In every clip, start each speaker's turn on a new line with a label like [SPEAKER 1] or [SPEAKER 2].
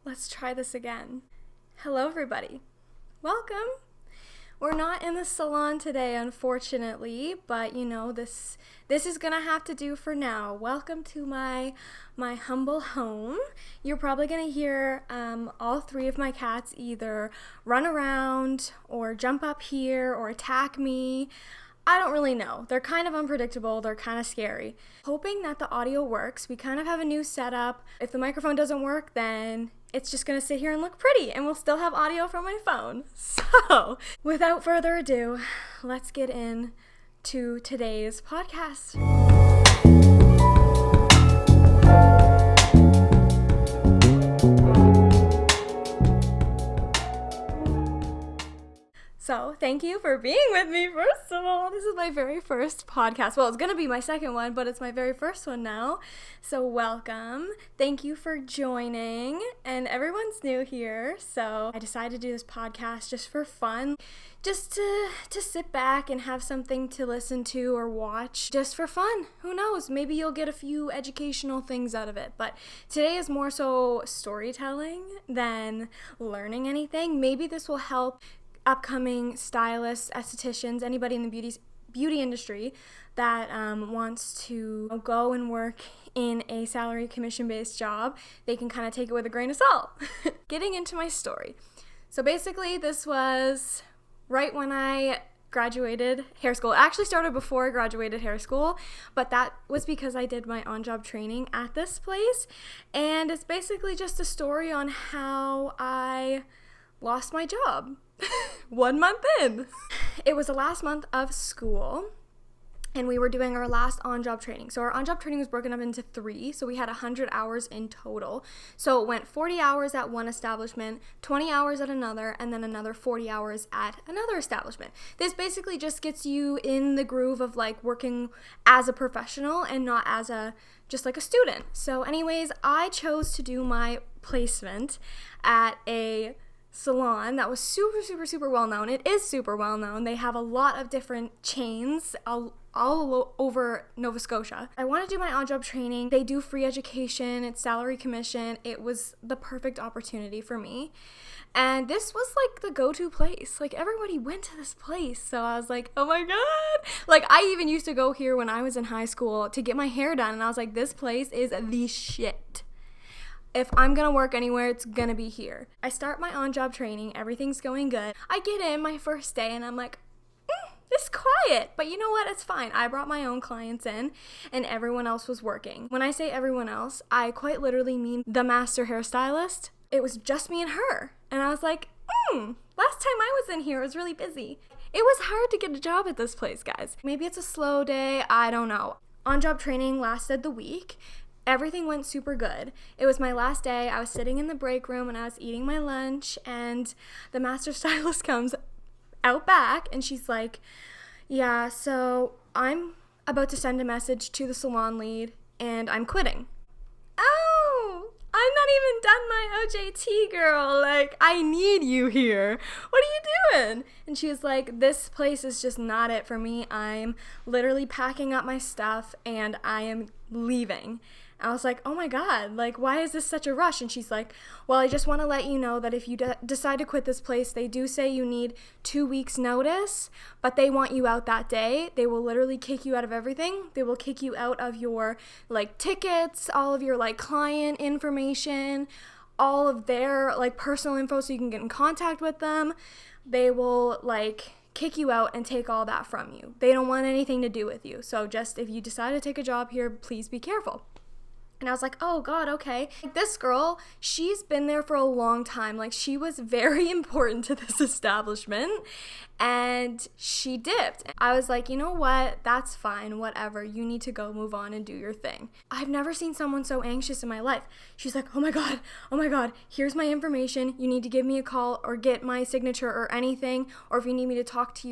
[SPEAKER 1] Let's try this again. Hello, everybody. Welcome. We're not in the salon today, unfortunately, but this is gonna have to do for now. Welcome to my humble home. You're probably gonna hear all three of my cats either run around or jump up here or attack me. I don't really know. They're kind of unpredictable. They're kind of scary. Hoping that the audio works. We kind of have a new setup. If the microphone doesn't work, then it's just going to sit here and look pretty, and we'll still have audio from my phone. So, without further ado, let's get into today's podcast. So, thank you for being with me, first of all. This is my very first podcast. Well, it's going to be my second one, but it's my very first one now. So, welcome. Thank you for joining. And everyone's new here, so I decided to do this podcast just for fun. Just to sit back and have something to listen to or watch just for fun. Who knows? Maybe you'll get a few educational things out of it. But today is more so storytelling than learning anything. Maybe this will help upcoming stylists, estheticians, anybody in the beauty industry that wants to go and work in a salary commission-based job. They can kind of take it with a grain of salt. Getting into my story. So basically, this was right when I graduated hair school. It actually started before I graduated hair school, but that was because I did my on-job training at this place. And it's basically just a story on how I lost my job 1 month in. It was the last month of school, and we were doing our last on-job training. So our on-job training was broken up into 3, so we had 100 hours in total. So it went 40 hours at one establishment, 20 hours at another, and then another 40 hours at another establishment. This basically just gets you in the groove of like working as a professional and not as just like a student. So anyways, I chose to do my placement at a salon that was super well known. It is super well known. They have a lot of different chains all over Nova Scotia. I want to do my on-job training. They do free education. It's salary commission. It was the perfect opportunity for me. And this was like the go-to place. Like everybody went to this place. So I was like, oh my God. Like I even used to go here when I was in high school to get my hair done. And I was like, this place is the shit. If I'm going to work anywhere, it's going to be here. I start my on-job training. Everything's going good. I get in my first day and I'm like, it's quiet. But you know what? It's fine. I brought my own clients in and everyone else was working. When I say everyone else, I quite literally mean the master hairstylist. It was just me and her. And I was like, last time I was in here, it was really busy. It was hard to get a job at this place, guys. Maybe it's a slow day. I don't know. On-job training lasted the week. Everything went super good. It was my last day. I was sitting in the break room and I was eating my lunch, and the master stylist comes out back and she's like, yeah, so I'm about to send a message to the salon lead and I'm quitting. Oh, I'm not even done my OJT, girl. Like, I need you here. What are you doing? And she was like, this place is just not it for me. I'm literally packing up my stuff and I am leaving. I was like, oh my God, like, why is this such a rush? And she's like, well, I just want to let you know that if you decide to quit this place, they do say you need 2 weeks notice, but they want you out that day. They will literally kick you out of everything. They will kick you out of your, like, tickets, all of your, like, client information, all of their, like, personal info so you can get in contact with them. They will, like, kick you out and take all that from you. They don't want anything to do with you. So just if you decide to take a job here, please be careful. And I was like, oh God, okay. Like, this girl, she's been there for a long time. Like, she was very important to this establishment and she dipped. I was like, you know what? That's fine. Whatever. You need to go move on and do your thing. I've never seen someone so anxious in my life. She's like, oh my God, here's my information. You need to give me a call or get my signature or anything. Or if you need me to talk to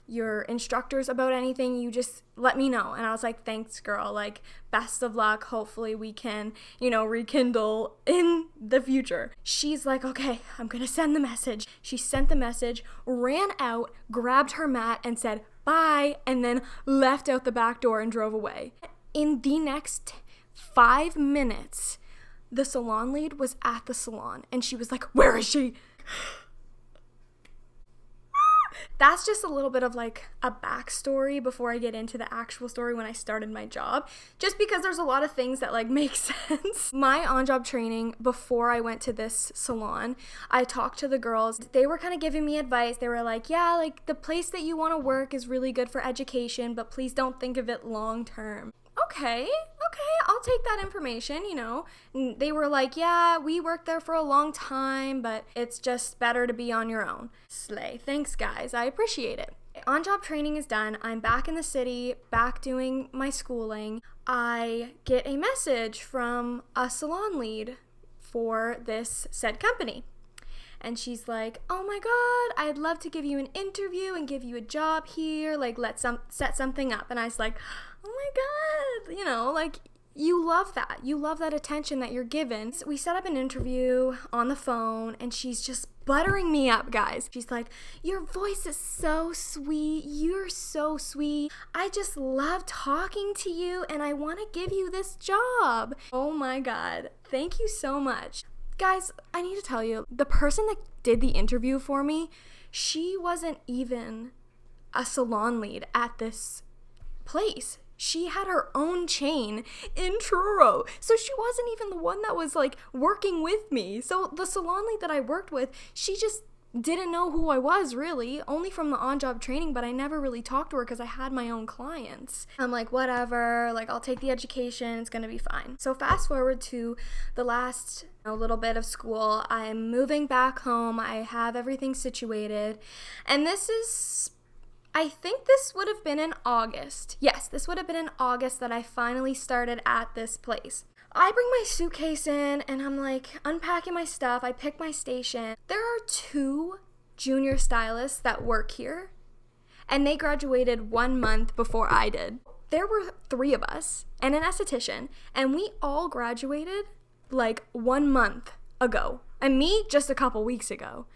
[SPEAKER 1] your instructors about anything, you just let me know. And I was like, thanks, girl. Like, best of luck. Hopefully we can, rekindle in the future. She's like, okay, I'm going to send the message. She sent the message, ran out, grabbed her mat and said, bye, and then left out the back door and drove away. In the next 5 minutes, the salon lead was at the salon and she was like, where is she? That's just a little bit of like a backstory before I get into the actual story when I started my job, just because there's a lot of things that like make sense. My on-job training before I went to this salon, I talked to the girls. They were kind of giving me advice. They were like, yeah, like the place that you want to work is really good for education, but please don't think of it long term. Okay, I'll take that information, you know. And they were like, yeah, we worked there for a long time, but it's just better to be on your own. Slay. Thanks, guys. I appreciate it. On-job training is done. I'm back in the city, back doing my schooling. I get a message from a salon lead for this said company. And she's like, oh my God, I'd love to give you an interview and give you a job here. Like, let's set something up. And I was like, oh my God, you know, like, you love that. You love that attention that you're given. So we set up an interview on the phone and she's just buttering me up, guys. She's like, your voice is so sweet. You're so sweet. I just love talking to you and I want to give you this job. Oh my God. Thank you so much. Guys, I need to tell you, the person that did the interview for me, she wasn't even a salon lead at this place. She had her own chain in Truro. So she wasn't even the one that was like working with me. So the salon lead that I worked with, she just didn't know who I was really, only from the on-job training, but I never really talked to her because I had my own clients. I'm like, whatever, like I'll take the education, it's gonna be fine. So fast forward to the last little bit of school. I'm moving back home. I have everything situated. And I think this would have been in August. Yes, this would have been in August that I finally started at this place. I bring my suitcase in and I'm like unpacking my stuff. I pick my station. There are 2 junior stylists that work here and they graduated 1 month before I did. There were 3 of us and an esthetician and we all graduated like 1 month ago and me just a couple weeks ago.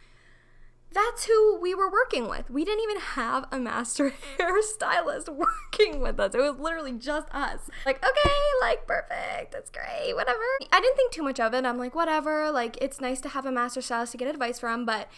[SPEAKER 1] That's who we were working with. We didn't even have a master hairstylist working with us. It was literally just us. Like, okay, like, perfect. That's great, whatever. I didn't think too much of it. I'm like, whatever. Like, it's nice to have a master stylist to get advice from, but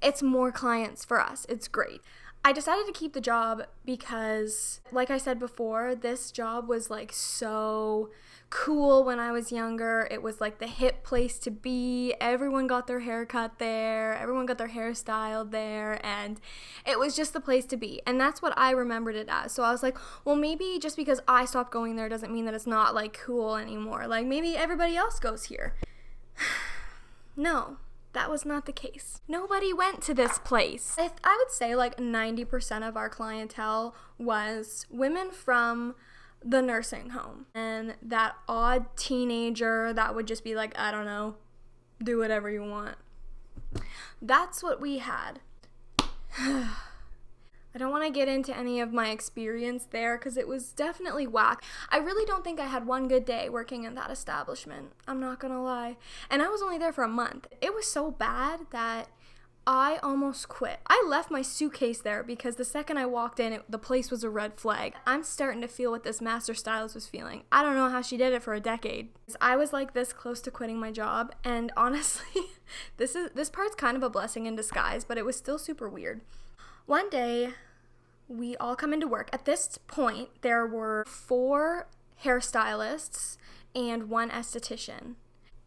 [SPEAKER 1] it's more clients for us. It's great. I decided to keep the job because, like I said before, this job was like so cool when I was younger. It was like the hip place to be. Everyone got their hair cut there. Everyone got their hair styled there. And it was just the place to be. And that's what I remembered it as. So I was like, well, maybe just because I stopped going there doesn't mean that it's not like cool anymore. Like maybe everybody else goes here. No. That was not the case. Nobody went to this place. I would say like 90% of our clientele was women from the nursing home. And that odd teenager that would just be like, I don't know, do whatever you want. That's what we had. I don't want to get into any of my experience there because it was definitely whack. I really don't think I had one good day working in that establishment. I'm not going to lie. And I was only there for a month. It was so bad that I almost quit. I left my suitcase there because the second I walked in, the place was a red flag. I'm starting to feel what this master stylist was feeling. I don't know how she did it for a decade. I was like this close to quitting my job, and honestly, this part's kind of a blessing in disguise, but it was still super weird. One day, we all come into work. At this point, there were 4 hairstylists and 1 esthetician.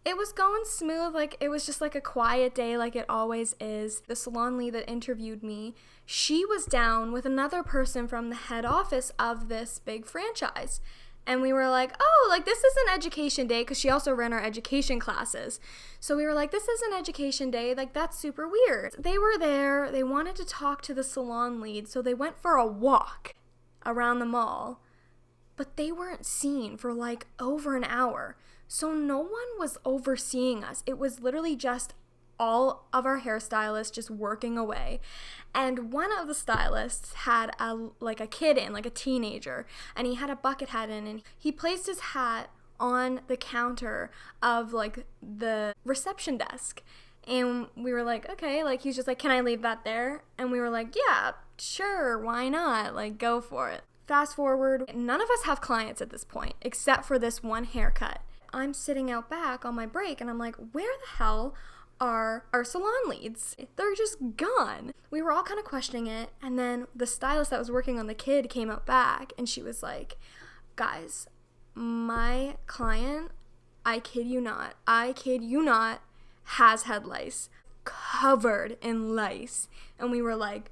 [SPEAKER 1] It was going smooth, like it was just like a quiet day like it always is. The salon lead that interviewed me, she was down with another person from the head office of this big franchise. And we were like, oh, like this is an education day, because she also ran our education classes. So we were like, this is an education day, like that's super weird. They were there, they wanted to talk to the salon lead, so they went for a walk around the mall. But they weren't seen for like over an hour. So no one was overseeing us. It was literally just all of our hairstylists just working away. And one of the stylists had a kid in, like a teenager, and he had a bucket hat in, and he placed his hat on the counter of like the reception desk. And we were like, okay, like he was just like, can I leave that there? And we were like, yeah, sure, why not? Like, go for it. Fast forward, none of us have clients at this point except for this one haircut. I'm sitting out back on my break and I'm like, where the hell are our salon leads? They're just gone. We were all kind of questioning it, and then the stylist that was working on the kid came out back and she was like, guys, my client, I kid you not, has head lice, covered in lice. And we were like,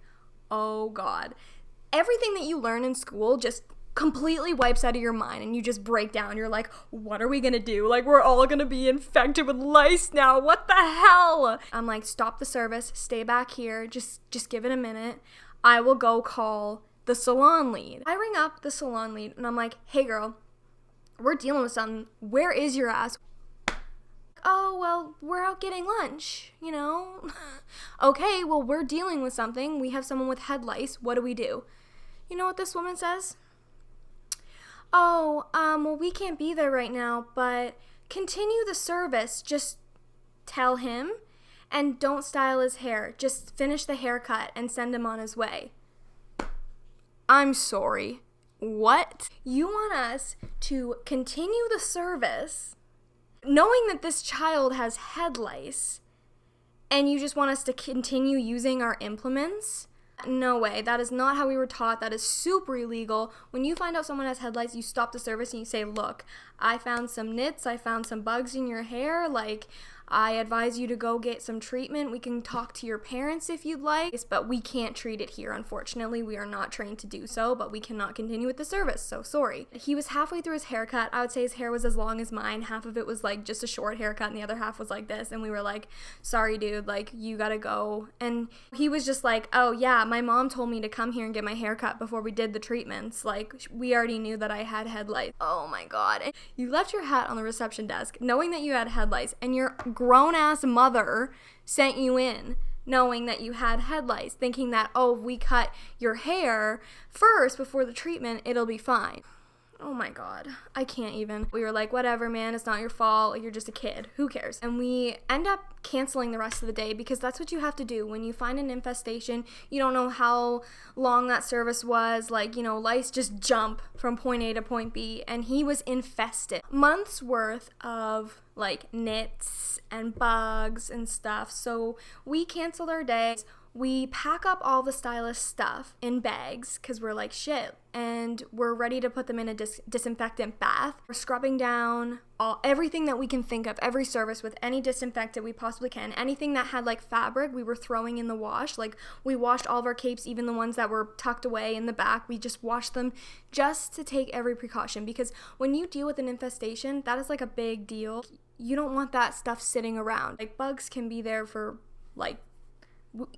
[SPEAKER 1] oh God. Everything that you learn in school just completely wipes out of your mind, and you just break down. You're like, what are we gonna do? Like, we're all gonna be infected with lice now. What the hell? I'm like, stop the service, stay back here, just give it a minute. I will go call the salon lead. I ring up the salon lead and I'm like, hey girl, we're dealing with something. Where is your ass? Oh, well, we're out getting lunch, you know? Okay, well, we're dealing with something. We have someone with head lice. What do we do? You know what this woman says? Oh, well, we can't be there right now, but continue the service. Just tell him, and don't style his hair. Just finish the haircut and send him on his way. I'm sorry. What? You want us to continue the service knowing that this child has head lice, and you just want us to continue using our implements? No way. That is not how we were taught. That is super illegal. When you find out someone has head lice, you stop the service and you say, look, I found some nits, I found some bugs in your hair, like, I advise you to go get some treatment. We can talk to your parents if you'd like, but we can't treat it here. Unfortunately, we are not trained to do so, but we cannot continue with the service, so sorry. He was halfway through his haircut. I would say his hair was as long as mine. Half of it was like just a short haircut and the other half was like this, and we were like, sorry dude, like, you gotta go. And he was just like, oh yeah, my mom told me to come here and get my haircut before we did the treatments. Like, we already knew that I had head lice. Oh my God. And you left your hat on the reception desk knowing that you had head lice, and your grown-ass mother sent you in knowing that you had head lice, thinking that, oh, if we cut your hair first before the treatment, it'll be fine. Oh my God, I can't even. We were like, whatever, man, it's not your fault. You're just a kid. Who cares? And we end up canceling the rest of the day because that's what you have to do. When you find an infestation, you don't know how long that service was. Like, you know, lice just jump from point A to point B, and he was infested. Months worth of like nits and bugs and stuff. So we canceled our day. We pack up all the stylist stuff in bags because we're like, shit, and we're ready to put them in a disinfectant bath. We're scrubbing down everything that we can think of, every service with any disinfectant we possibly can. Anything that had like fabric, we were throwing in the wash. Like, we washed all of our capes, even the ones that were tucked away in the back. We just washed them just to take every precaution, because when you deal with an infestation, that is like a big deal. You don't want that stuff sitting around. Like, bugs can be there for like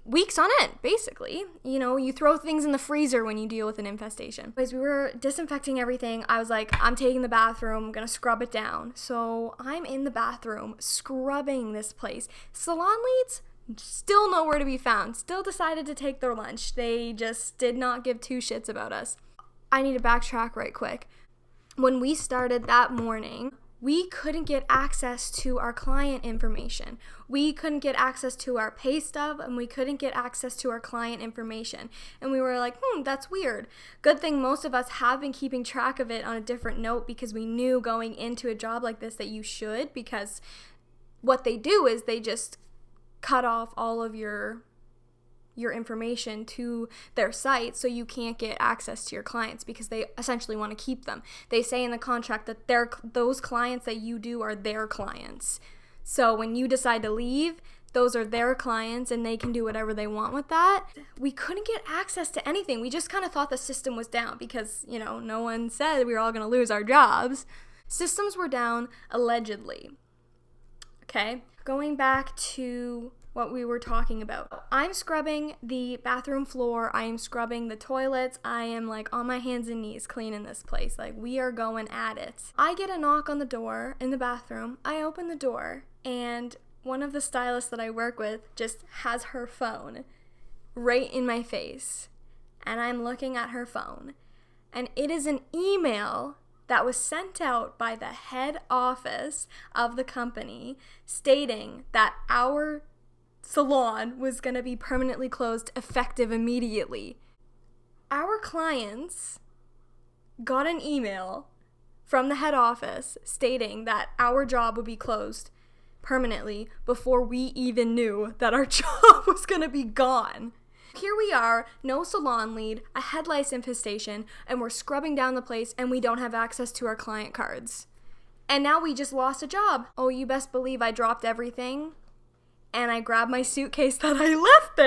[SPEAKER 1] weeks on end, basically. You know, you throw things in the freezer when you deal with an infestation. As we were disinfecting everything, I was like, I'm taking the bathroom, I'm gonna scrub it down. So I'm in the bathroom scrubbing this place. Salon leads, still nowhere to be found. Still decided to take their lunch. They just did not give two shits about us. I need to backtrack right quick. When we started that morning, we couldn't get access to our client information. We couldn't get access to our pay stub, and we couldn't get access to our client information. And we were like, that's weird. Good thing most of us have been keeping track of it on a different note, because we knew going into a job like this that you should, because what they do is they just cut off all of your information to their site, so you can't get access to your clients, because they essentially want to keep them. They say in the contract that those clients that you do are their clients. So when you decide to leave, those are their clients and they can do whatever they want with that. We couldn't get access to anything. We just kind of thought the system was down because, you know, no one said we were all going to lose our jobs. Systems were down, allegedly. Okay, going back to what we were talking about. I'm scrubbing the bathroom floor. I am scrubbing the toilets. I am like on my hands and knees cleaning this place. Like, we are going at it. I get a knock on the door in the bathroom. I open the door, and one of the stylists that I work with just has her phone right in my face. And I'm looking at her phone, and it is an email that was sent out by the head office of the company stating that our salon was going to be permanently closed effective immediately. Our clients got an email from the head office stating that our job would be closed permanently before we even knew that our job was going to be gone. Here we are, no salon lead, a head lice infestation, and we're scrubbing down the place and we don't have access to our client cards. And now we just lost a job. Oh, you best believe I dropped everything and I grabbed my suitcase that I left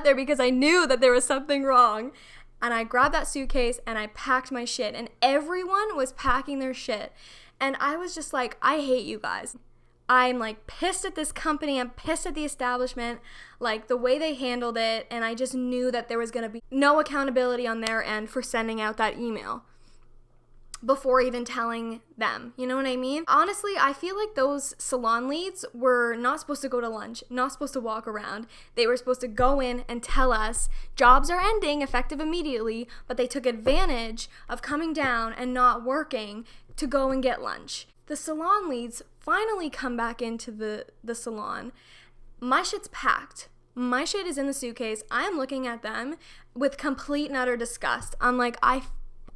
[SPEAKER 1] there because I knew that there was something wrong. And I grabbed that suitcase and I packed my shit, and everyone was packing their shit. And I was just like, I hate you guys. I'm like pissed at this company. I'm pissed at the establishment, like the way they handled it. And I just knew that there was going to be no accountability on their end for sending out that email before even telling them. You know what I mean? Honestly, I feel like those salon leads were not supposed to go to lunch, not supposed to walk around. They were supposed to go in and tell us jobs are ending effective immediately, but they took advantage of coming down and not working to go and get lunch. The salon leads finally come back into the salon. My shit's packed. My shit is in the suitcase. I'm looking at them with complete and utter disgust. I'm like, I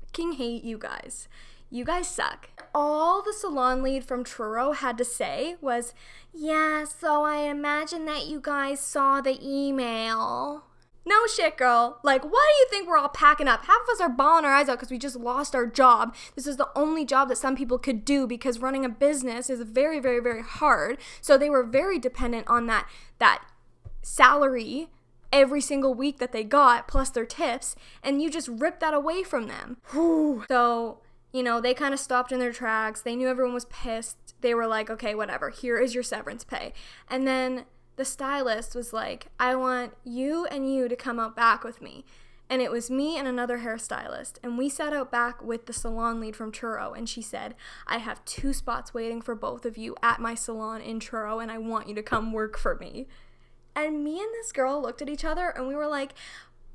[SPEAKER 1] fucking hate you guys. You guys suck. All the salon lead from Truro had to say was, yeah, so I imagine that you guys saw the email. No shit, girl. Like, why do you think we're all packing up? Half of us are bawling our eyes out because we just lost our job. This is the only job that some people could do because running a business is very, very, very hard. So they were very dependent on that salary every single week that they got, plus their tips, and you just ripped that away from them. So, you know, they kind of stopped in their tracks. They knew everyone was pissed. They were like, okay, whatever, here is your severance pay. And then the stylist was like, I want you and you to come out back with me. And it was me and another hairstylist. And we sat out back with the salon lead from Truro. And she said, I have 2 spots waiting for both of you at my salon in Truro, and I want you to come work for me. And me and this girl looked at each other and we were like,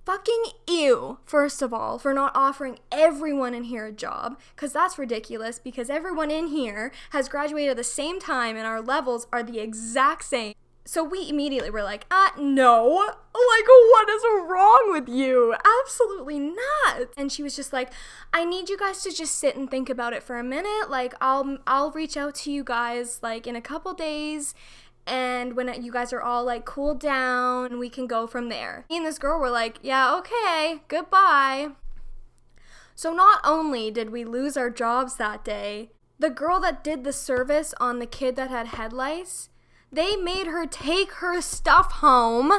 [SPEAKER 1] fucking ew, first of all, for not offering everyone in here a job, because that's ridiculous, because everyone in here has graduated at the same time and our levels are the exact same. So we immediately were like, no, like, what is wrong with you? Absolutely not. And she was just like, I need you guys to just sit and think about it for a minute. Like, I'll reach out to you guys, like, in a couple days. And when you guys are all like cooled down, we can go from there. Me and this girl were like, yeah, okay, goodbye. So not only did we lose our jobs that day, the girl that did the service on the kid that had head lice, they made her take her stuff home,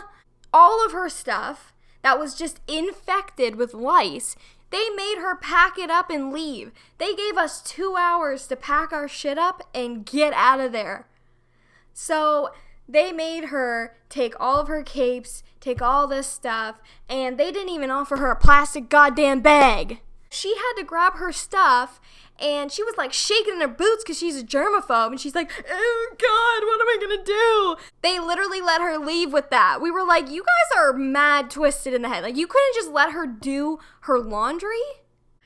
[SPEAKER 1] all of her stuff that was just infected with lice. They made her pack it up and leave. They gave us 2 hours to pack our shit up and get out of there. So they made her take all of her capes, take all this stuff, and they didn't even offer her a plastic goddamn bag. She had to grab her stuff, and she was like shaking in her boots because she's a germaphobe, and she's like, oh God, what am I gonna do? They literally let her leave with that. We were like, you guys are mad twisted in the head. Like, you couldn't just let her do her laundry?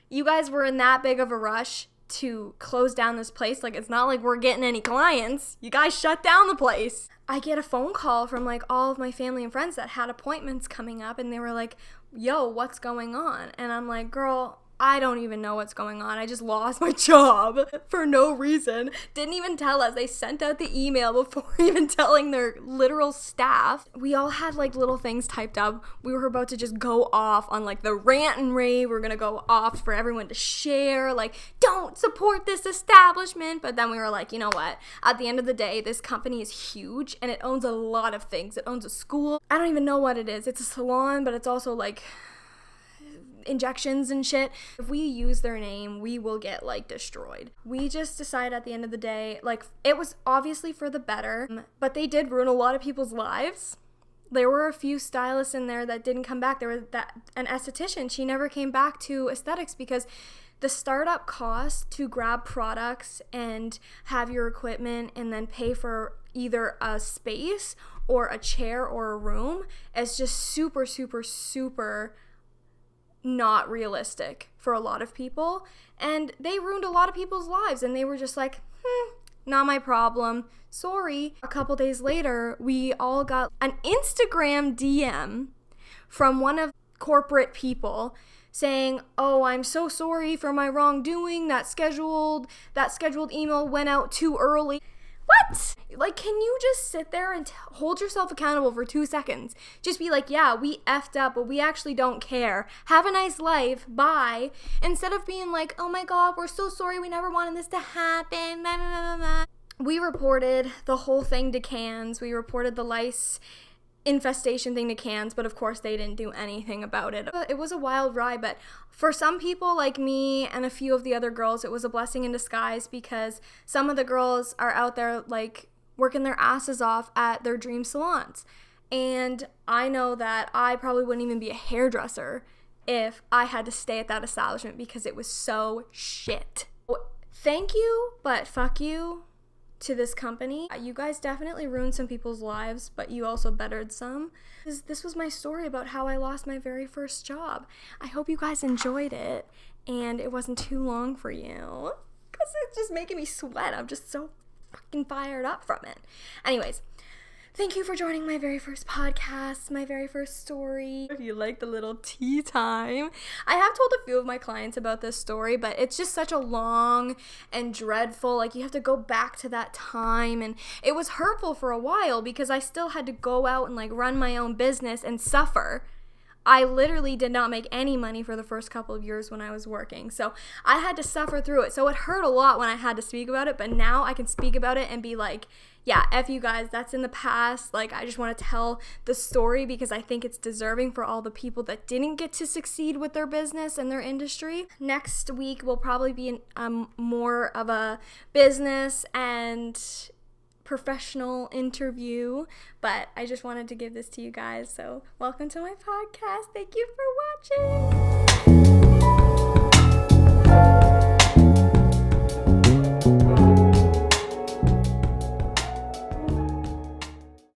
[SPEAKER 1] You guys were in that big of a rush to close down this place. Like, it's not like we're getting any clients. You guys shut down the place. I get a phone call from like all of my family and friends that had appointments coming up, and they were like, yo, what's going on? And I'm like, girl, I don't even know what's going on. I just lost my job for no reason. Didn't even tell us. They sent out the email before even telling their literal staff. We all had like little things typed up. We were about to just go off on like the rant and rave. We're gonna go off for everyone to share, like, don't support this establishment. But then we were like, you know what? At the end of the day, this company is huge and it owns a lot of things. It owns a school. I don't even know what it is. It's a salon, but it's also like injections and shit. If we use their name, we will get like destroyed. We just decided at the end of the day, like, it was obviously for the better, but they did ruin a lot of people's lives. There were a few stylists in there that didn't come back. There was an esthetician, she never came back to aesthetics because the startup cost to grab products and have your equipment and then pay for either a space or a chair or a room is just super, super, super not realistic for a lot of people, and they ruined a lot of people's lives, and they were just like, not my problem, sorry. A couple days later, we all got an Instagram DM from one of corporate people saying, oh, I'm so sorry for my wrongdoing, that scheduled email went out too early. What? Like, can you just sit there and hold yourself accountable for 2 seconds? Just be like, yeah, we effed up, but we actually don't care. Have a nice life. Bye. Instead of being like, oh my God, we're so sorry. We never wanted this to happen. Blah, blah, blah, blah. We reported the whole thing to Cans. We reported the lice infestation thing to Cans, but of course they didn't do anything about it. It was a wild ride, but for some people like me and a few of the other girls, it was a blessing in disguise, because some of the girls are out there like working their asses off at their dream salons. And I know that I probably wouldn't even be a hairdresser if I had to stay at that establishment, because it was so shit. Thank you, but fuck you to this company. You guys definitely ruined some people's lives, but you also bettered some. This was my story about how I lost my very first job. I hope you guys enjoyed it and it wasn't too long for you, because it's just making me sweat. I'm just so fucking fired up from it. Anyways, thank you for joining my very first podcast, my very first story. If you like the little tea time, I have told a few of my clients about this story, but it's just such a long and dreadful, like you have to go back to that time, and it was hurtful for a while because I still had to go out and like run my own business and suffer. I literally did not make any money for the first couple of years when I was working. So I had to suffer through it. So it hurt a lot when I had to speak about it, but now I can speak about it and be like, yeah, F you guys, that's in the past. Like, I just want to tell the story because I think it's deserving for all the people that didn't get to succeed with their business and their industry. Next week will probably be more of a business and professional interview, but I just wanted to give this to you guys. So welcome to my podcast. Thank you for watching.